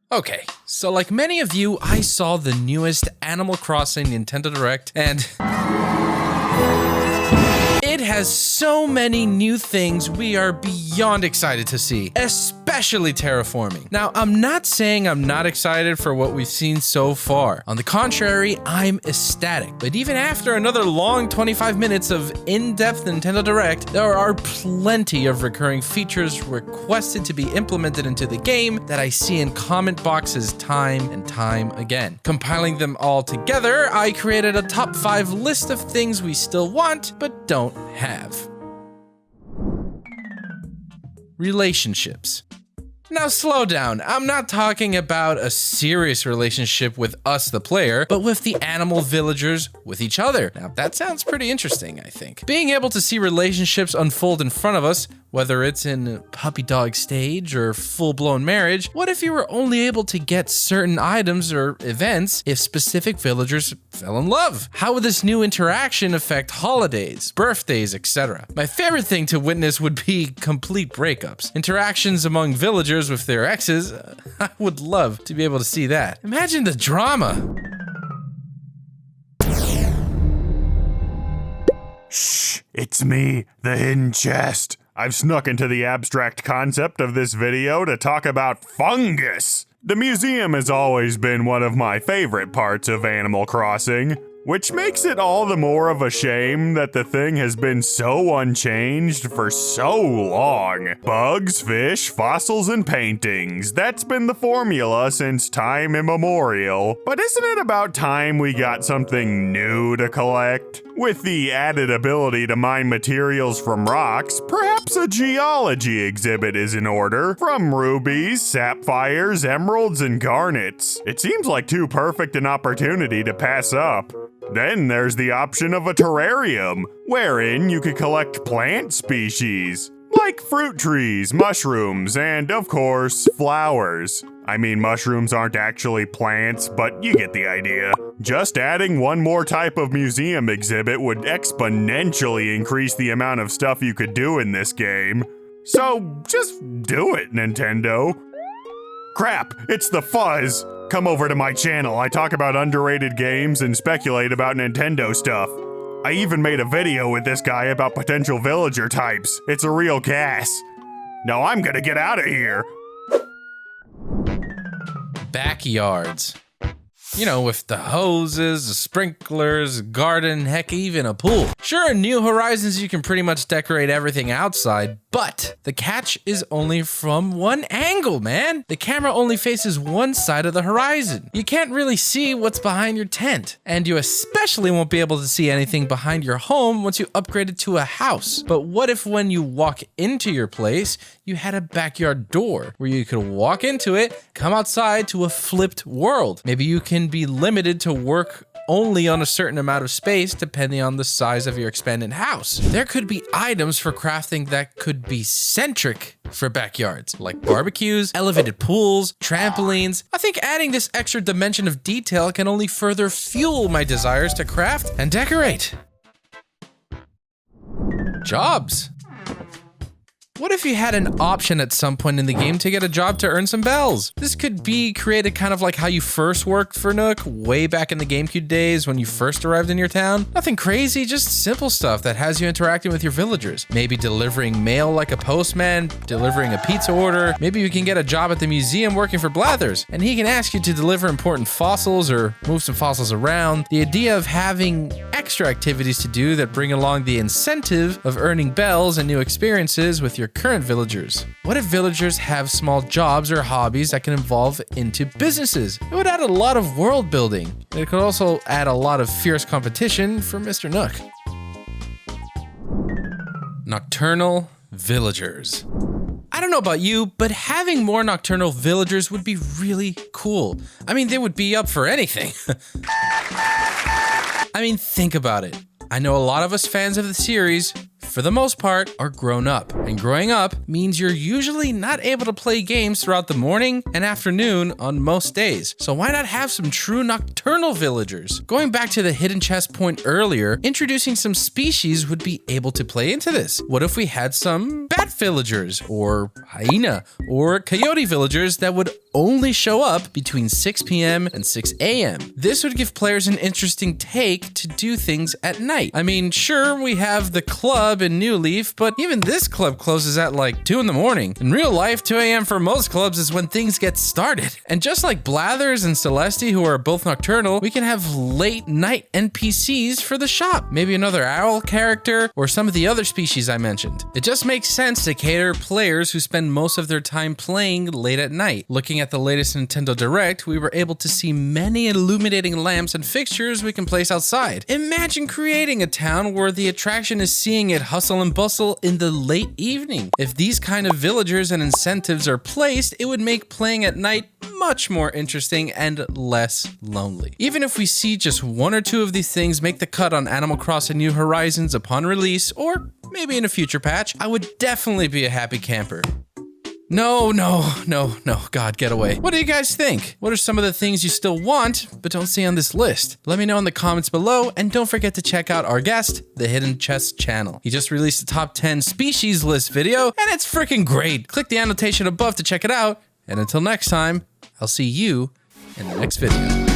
Okay, so like many of you, I saw the newest Animal Crossing Nintendo Direct, and it has so many new things we are beyond excited to see, especially terraforming. Now, I'm not saying I'm not excited for what we've seen so far. On the contrary, I'm ecstatic. But even after another long 25 minutes of in-depth Nintendo Direct, there are plenty of recurring features requested to be implemented into the game that I see in comment boxes time and time again. Compiling them all together, I created a top 5 list of things we still want, but don't have. Relationships. Now slow down, I'm not talking about a serious relationship with us the player, but with the animal villagers with each other. Now that sounds pretty interesting, I think. Being able to see relationships unfold in front of us, whether it's in puppy dog stage or full-blown marriage, what if you were only able to get certain items or events if specific villagers fell in love? How would this new interaction affect holidays, birthdays, etc.? My favorite thing to witness would be complete breakups. Interactions among villagers with their exes, I would love to be able to see that. Imagine the drama. Shh, it's me, the hidden chest. I've snuck into the abstract concept of this video to talk about fungus. The museum has always been one of my favorite parts of Animal Crossing, which makes it all the more of a shame that the thing has been so unchanged for so long. Bugs, fish, fossils, and paintings. That's been the formula since time immemorial. But isn't it about time we got something new to collect? With the added ability to mine materials from rocks, perhaps a geology exhibit is in order. From rubies, sapphires, emeralds, and garnets. It seems like too perfect an opportunity to pass up. Then there's the option of a terrarium, wherein you could collect plant species, like fruit trees, mushrooms, and of course, flowers. I mean, mushrooms aren't actually plants, but you get the idea. Just adding one more type of museum exhibit would exponentially increase the amount of stuff you could do in this game. So just do it, Nintendo. Crap, it's the Fuzz. Come over to my channel, I talk about underrated games and speculate about Nintendo stuff. I even made a video with this guy about potential villager types. It's a real gas. Now I'm gonna get out of here. Backyards. You know, with the hoses, the sprinklers, garden, heck, even a pool. Sure, in New Horizons you can pretty much decorate everything outside, but the catch is only from one angle, man. The camera only faces one side of the horizon. You can't really see what's behind your tent, and you especially won't be able to see anything behind your home once you upgrade it to a house. But what if when you walk into your place, you had a backyard door where you could walk into it, come outside to a flipped world? Maybe you can be limited to work only on a certain amount of space depending on the size of your expanded house. There could be items for crafting that could be centric for backyards, like barbecues, elevated pools, trampolines. I think adding this extra dimension of detail can only further fuel my desires to craft and decorate. Jobs. What if you had an option at some point in the game to get a job to earn some bells? This could be created kind of like how you first worked for Nook way back in the GameCube days when you first arrived in your town. Nothing crazy, just simple stuff that has you interacting with your villagers. Maybe delivering mail like a postman, delivering a pizza order. Maybe you can get a job at the museum working for Blathers, and he can ask you to deliver important fossils or move some fossils around. The idea of having extra activities to do that bring along the incentive of earning bells and new experiences with your current villagers. What if villagers have small jobs or hobbies that can evolve into businesses? It would add a lot of world building. It could also add a lot of fierce competition for Mr. Nook. Nocturnal villagers. I don't know about you, but having more nocturnal villagers would be really cool. I mean, they would be up for anything. I mean, think about it. I know a lot of us fans of the series, for the most part, are grown up. And growing up means you're usually not able to play games throughout the morning and afternoon on most days. So why not have some true nocturnal villagers? Going back to the hidden chest point earlier, introducing some species would be able to play into this. What if we had some bat villagers, or hyena, or coyote villagers that would only show up between 6 p.m. and 6 a.m. This would give players an interesting take to do things at night. I mean, sure, we have the club in New Leaf, but even this club closes at like 2 in the morning. In real life, 2 a.m. for most clubs is when things get started. And just like Blathers and Celeste, who are both nocturnal, we can have late night NPCs for the shop. Maybe another owl character or some of the other species I mentioned. It just makes sense to cater players who spend most of their time playing late at night. Looking at the latest Nintendo Direct, we were able to see many illuminating lamps and fixtures we can place outside. Imagine creating a town where the attraction is seeing it hustle and bustle in the late evening. If these kind of villagers and incentives are placed, it would make playing at night much more interesting and less lonely. Even if we see just one or two of these things make the cut on Animal Crossing New Horizons upon release, or maybe in a future patch, I would definitely be a happy camper. No, God, get away. What do you guys think? What are some of the things you still want, but don't see on this list? Let me know in the comments below, and don't forget to check out our guest, the Hidden Chest channel. He just released a top 10 species list video, and it's freaking great. Click the annotation above to check it out, and until next time, I'll see you in the next video.